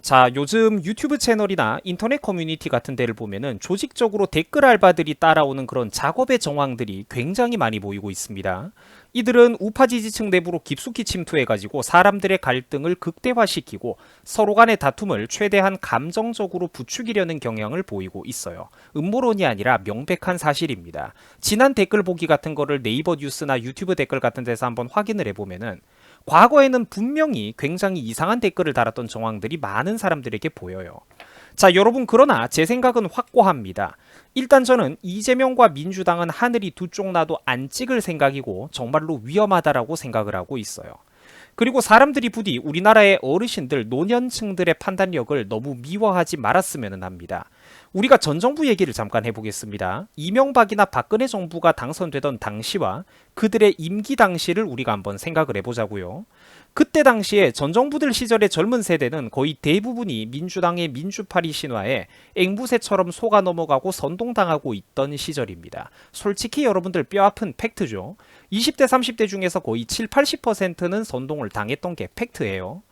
자, 요즘 유튜브 채널이나 인터넷 커뮤니티 같은 데를 보면은 조직적으로 댓글 알바들이 따라오는 그런 작업의 정황들이 굉장히 많이 보이고 있습니다. 이들은 우파 지지층 내부로 깊숙이 침투해가지고 사람들의 갈등을 극대화시키고 서로 간의 다툼을 최대한 감정적으로 부추기려는 경향을 보이고 있어요. 음모론이 아니라 명백한 사실입니다. 지난 댓글 보기 같은 거를 네이버 뉴스나 유튜브 댓글 같은 데서 한번 확인을 해보면은 과거에는 분명히 굉장히 이상한 댓글을 달았던 정황들이 많은 사람들에게 보여요. 자, 여러분, 그러나 제 생각은 확고합니다. 일단 저는 이재명과 민주당은 하늘이 두 쪽 나도 안 찍을 생각이고 정말로 위험하다라고 생각을 하고 있어요. 그리고 사람들이 부디 우리나라의 어르신들, 노년층들의 판단력을 너무 미워하지 말았으면 합니다. 우리가 전 정부 얘기를 잠깐 해보겠습니다. 이명박이나 박근혜 정부가 당선되던 당시와 그들의 임기 당시를 우리가 한번 생각을 해보자고요. 그때 당시에 전 정부들 시절의 젊은 세대는 거의 대부분이 민주당의 민주파리 신화에 앵무새처럼 속아 넘어가고 선동당하고 있던 시절입니다. 솔직히 여러분들 뼈아픈 팩트죠. 20대 30대 중에서 거의 7, 80%는 선동을 당했던 게 팩트예요.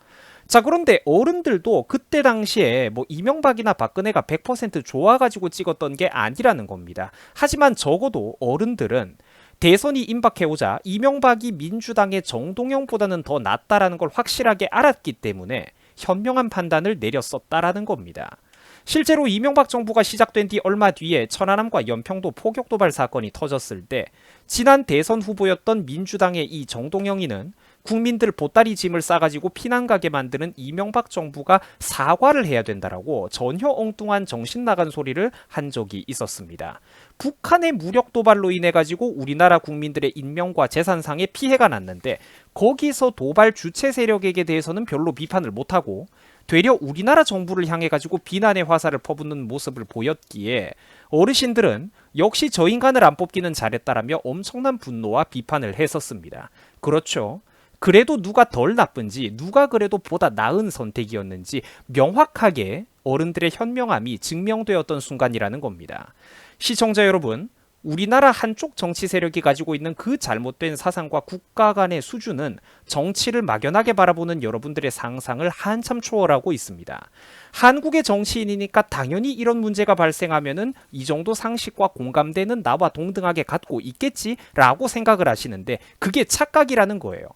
자, 그런데 어른들도 그때 당시에 뭐 이명박이나 박근혜가 100% 좋아가지고 찍었던 게 아니라는 겁니다. 하지만 적어도 어른들은 대선이 임박해오자 이명박이 민주당의 정동영보다는 더 낫다라는 걸 확실하게 알았기 때문에 현명한 판단을 내렸었다라는 겁니다. 실제로 이명박 정부가 시작된 뒤 얼마 뒤에 천안함과 연평도 포격 도발 사건이 터졌을 때 지난 대선 후보였던 민주당의 이 정동영이는 국민들 보따리 짐을 싸가지고 피난 가게 만드는 이명박 정부가 사과를 해야 된다라고 전혀 엉뚱한 정신 나간 소리를 한 적이 있었습니다. 북한의 무력 도발로 인해 가지고 우리나라 국민들의 인명과 재산상의 피해가 났는데 거기서 도발 주체 세력에게 대해서는 별로 비판을 못하고 되려 우리나라 정부를 향해 가지고 비난의 화살을 퍼붓는 모습을 보였기에 어르신들은 역시 저 인간을 안 뽑기는 잘했다라며 엄청난 분노와 비판을 했었습니다. 그렇죠. 그래도 누가 덜 나쁜지, 누가 그래도 보다 나은 선택이었는지 명확하게 어른들의 현명함이 증명되었던 순간이라는 겁니다. 시청자 여러분, 우리나라 한쪽 정치 세력이 가지고 있는 그 잘못된 사상과 국가 간의 수준은 정치를 막연하게 바라보는 여러분들의 상상을 한참 초월하고 있습니다. 한국의 정치인이니까 당연히 이런 문제가 발생하면은 이 정도 상식과 공감대는 나와 동등하게 갖고 있겠지라고 생각을 하시는데 그게 착각이라는 거예요.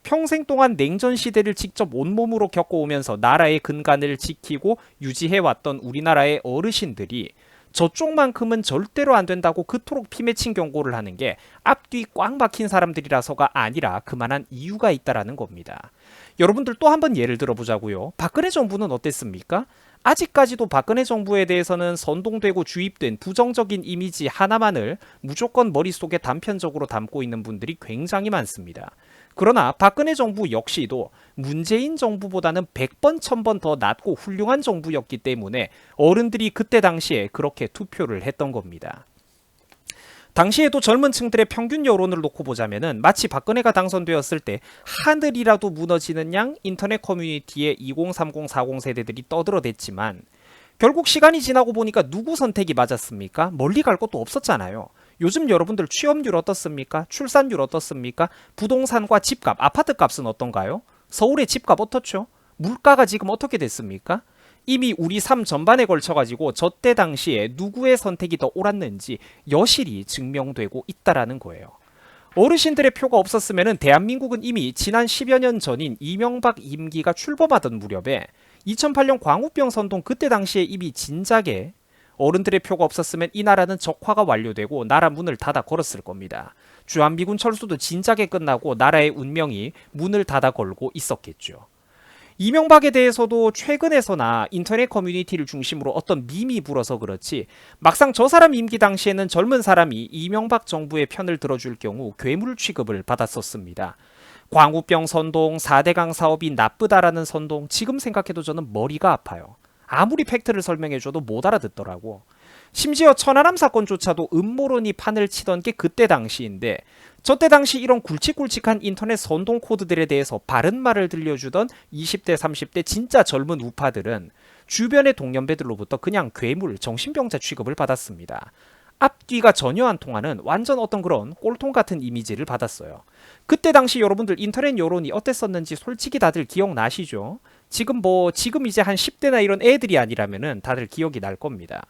평생 동안 냉전 시대를 직접 온몸으로 겪어오면서 나라의 근간을 지키고 유지해왔던 우리나라의 어르신들이 저쪽만큼은 절대로 안 된다고 그토록 피맺힌 경고를 하는 게 앞뒤 꽉 막힌 사람들이라서가 아니라 그만한 이유가 있다라는 겁니다. 여러분들 또 한번 예를 들어보자고요. 박근혜 정부는 어땠습니까? 아직까지도 박근혜 정부에 대해서는 선동되고 주입된 부정적인 이미지 하나만을 무조건 머릿속에 단편적으로 담고 있는 분들이 굉장히 많습니다. 그러나 박근혜 정부 역시도 문재인 정부보다는 100번, 1000번 더 낫고 훌륭한 정부였기 때문에 어른들이 그때 당시에 그렇게 투표를 했던 겁니다. 당시에도 젊은 층들의 평균 여론을 놓고 보자면은 마치 박근혜가 당선되었을 때 하늘이라도 무너지는 양 인터넷 커뮤니티에 20, 30, 40 세대들이 떠들어댔지만 결국 시간이 지나고 보니까 누구 선택이 맞았습니까? 멀리 갈 것도 없었잖아요. 요즘 여러분들 취업률 어떻습니까? 출산율 어떻습니까? 부동산과 집값, 아파트 값은 어떤가요? 서울의 집값 어떻죠? 물가가 지금 어떻게 됐습니까? 이미 우리 삶 전반에 걸쳐가지고 저때 당시에 누구의 선택이 더 옳았는지 여실히 증명되고 있다라는 거예요. 어르신들의 표가 없었으면 대한민국은 이미 지난 10여 년 전인 이명박 임기가 출범하던 무렵에 2008년 광우병 선동 그때 당시에 이미 진작에 어른들의 표가 없었으면 이 나라는 적화가 완료되고 나라 문을 닫아 걸었을 겁니다. 주한미군 철수도 진작에 끝나고 나라의 운명이 문을 닫아 걸고 있었겠죠. 이명박에 대해서도 최근에서나 인터넷 커뮤니티를 중심으로 어떤 밈이 불어서 그렇지 막상 저 사람 임기 당시에는 젊은 사람이 이명박 정부의 편을 들어줄 경우 괴물 취급을 받았었습니다. 광우병 선동, 4대강 사업이 나쁘다라는 선동 지금 생각해도 저는 머리가 아파요. 아무리 팩트를 설명해줘도 못 알아듣더라고. 심지어 천안함 사건조차도 음모론이 판을 치던 게 그때 당시인데 저때 당시 이런 굵직굵직한 인터넷 선동 코드들에 대해서 바른 말을 들려주던 20대 30대 진짜 젊은 우파들은 주변의 동년배들로부터 그냥 괴물, 정신병자 취급을 받았습니다. 앞뒤가 전혀 안 통하는 완전 어떤 그런 꼴통 같은 이미지를 받았어요. 그때 당시 여러분들 인터넷 여론이 어땠었는지 솔직히 다들 기억나시죠? 지금 이제 한 10대나 이런 애들이 아니라면은 다들 기억이 날 겁니다.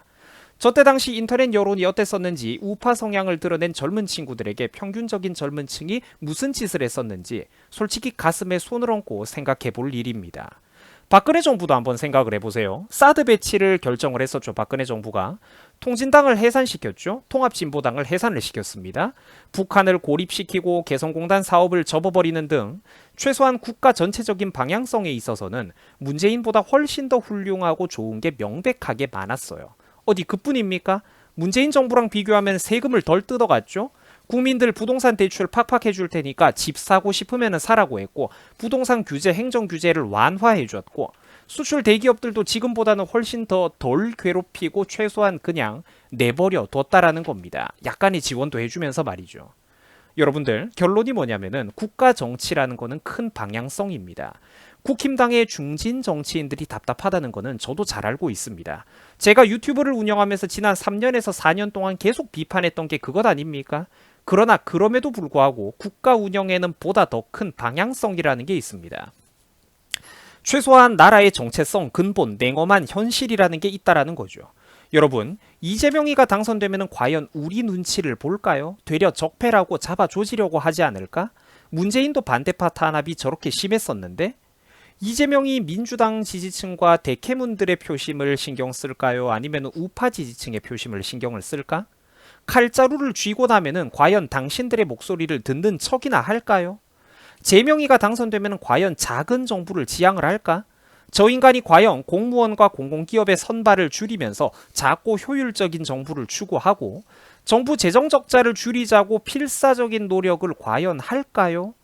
저때 당시 인터넷 여론이 어땠었는지, 우파 성향을 드러낸 젊은 친구들에게 평균적인 젊은 층이 무슨 짓을 했었는지 솔직히 가슴에 손을 얹고 생각해 볼 일입니다. 박근혜 정부도 한번 생각을 해보세요. 사드 배치를 결정을 했었죠. 박근혜 정부가. 통진당을 해산시켰죠. 통합진보당을 해산을 시켰습니다. 북한을 고립시키고 개성공단 사업을 접어버리는 등 최소한 국가 전체적인 방향성에 있어서는 문재인보다 훨씬 더 훌륭하고 좋은 게 명백하게 많았어요. 어디 그뿐입니까? 문재인 정부랑 비교하면 세금을 덜 뜯어갔죠. 국민들 부동산 대출 팍팍 해줄 테니까 집 사고 싶으면 사라고 했고, 부동산 규제, 행정 규제를 완화해 줬고, 수출 대기업들도 지금보다는 훨씬 더 덜 괴롭히고 최소한 그냥 내버려 뒀다라는 겁니다. 약간의 지원도 해주면서 말이죠. 여러분들, 결론이 뭐냐면은 국가 정치라는 거는 큰 방향성입니다. 국힘당의 중진 정치인들이 답답하다는 거는 저도 잘 알고 있습니다. 제가 유튜브를 운영하면서 지난 3년에서 4년 동안 계속 비판했던 게 그것 아닙니까? 그러나 그럼에도 불구하고 국가 운영에는 보다 더 큰 방향성이라는 게 있습니다. 최소한 나라의 정체성, 근본, 냉엄한 현실이라는 게 있다라는 거죠. 여러분, 이재명이가 당선되면 과연 우리 눈치를 볼까요? 되려 적폐라고 잡아조지려고 하지 않을까? 문재인도 반대파 탄압이 저렇게 심했었는데? 이재명이 민주당 지지층과 대캐문들의 표심을 신경 쓸까요? 아니면 우파 지지층의 표심을 신경을 쓸까? 칼자루를 쥐고 나면은 과연 당신들의 목소리를 듣는 척이나 할까요? 재명이가 당선되면 과연 작은 정부를 지향을 할까? 저 인간이 과연 공무원과 공공기업의 선발을 줄이면서 작고 효율적인 정부를 추구하고 정부 재정 적자를 줄이자고 필사적인 노력을 과연 할까요?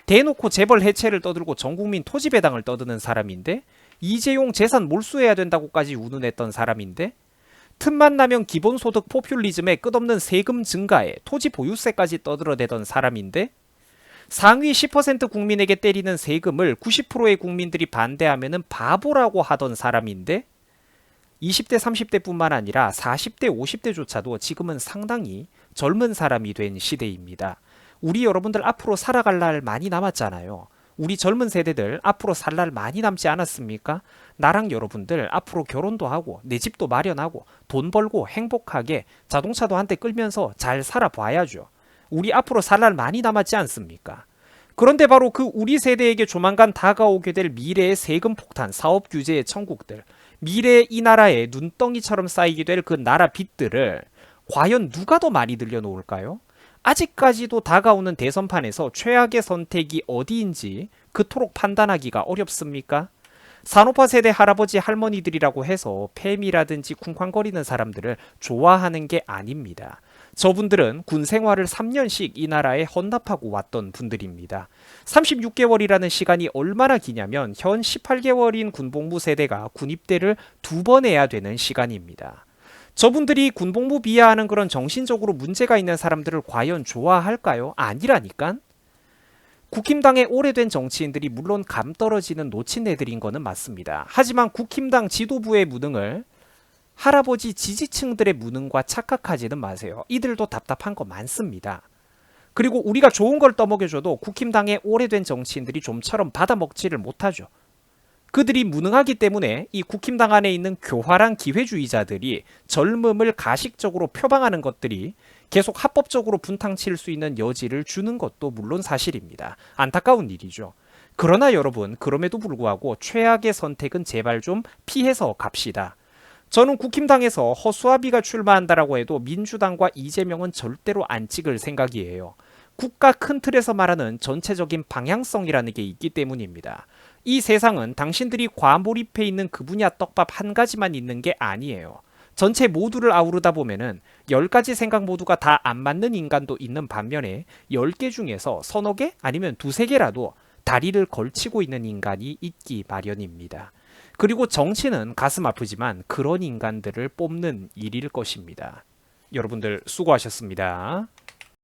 대놓고 재벌 해체를 떠들고 전국민 토지 배당을 떠드는 사람인데, 이재용 재산 몰수해야 된다고까지 운운했던 사람인데, 틈만 나면 기본소득 포퓰리즘에 끝없는 세금 증가에 토지 보유세까지 떠들어대던 사람인데, 상위 10% 국민에게 때리는 세금을 90%의 국민들이 반대하면은 바보라고 하던 사람인데, 20대 30대뿐만 아니라 40대 50대조차도 지금은 상당히 젊은 사람이 된 시대입니다. 우리 여러분들 앞으로 살아갈 날 많이 남았잖아요. 우리 젊은 세대들 앞으로 살 날 많이 남지 않았습니까? 나랑 여러분들 앞으로 결혼도 하고 내 집도 마련하고 돈 벌고 행복하게 자동차도 한 대 끌면서 잘 살아봐야죠. 우리 앞으로 살 날 많이 남았지 않습니까? 그런데 바로 그 우리 세대에게 조만간 다가오게 될 미래의 세금 폭탄, 사업 규제의 천국들, 미래의 이 나라에 눈덩이처럼 쌓이게 될 그 나라 빚들을 과연 누가 더 많이 들려놓을까요? 아직까지도 다가오는 대선판에서 최악의 선택이 어디인지 그토록 판단하기가 어렵습니까? 산업화 세대 할아버지 할머니들이라고 해서 팸이라든지 쿵쾅거리는 사람들을 좋아하는 게 아닙니다. 저분들은 군 생활을 3년씩 이 나라에 헌납하고 왔던 분들입니다. 36개월이라는 시간이 얼마나 기냐면 현 18개월인 군복무 세대가 군입대를 2번 해야 되는 시간입니다. 저분들이 군복무 비하하는 그런 정신적으로 문제가 있는 사람들을 과연 좋아할까요? 아니라니까. 국힘당의 오래된 정치인들이 물론 감 떨어지는 놓친 애들인 거는 맞습니다. 하지만 국힘당 지도부의 무능을 할아버지 지지층들의 무능과 착각하지는 마세요. 이들도 답답한 거 많습니다. 그리고 우리가 좋은 걸 떠먹여줘도 국힘당의 오래된 정치인들이 좀처럼 받아먹지를 못하죠. 그들이 무능하기 때문에 이 국힘당 안에 있는 교활한 기회주의자들이 젊음을 가식적으로 표방하는 것들이 계속 합법적으로 분탕칠 수 있는 여지를 주는 것도 물론 사실입니다. 안타까운 일이죠. 그러나 여러분, 그럼에도 불구하고 최악의 선택은 제발 좀 피해서 갑시다. 저는 국힘당에서 허수아비가 출마한다라고 해도 민주당과 이재명은 절대로 안 찍을 생각이에요. 국가 큰 틀에서 말하는 전체적인 방향성이라는 게 있기 때문입니다. 이 세상은 당신들이 과몰입해 있는 그 분야 떡밥 한 가지만 있는 게 아니에요. 전체 모두를 아우르다 보면은 10가지 생각 모두가 다 안 맞는 인간도 있는 반면에 10개 중에서 서너 개 아니면 두세 개라도 다리를 걸치고 있는 인간이 있기 마련입니다. 그리고 정치는 가슴 아프지만 그런 인간들을 뽑는 일일 것입니다. 여러분들 수고하셨습니다.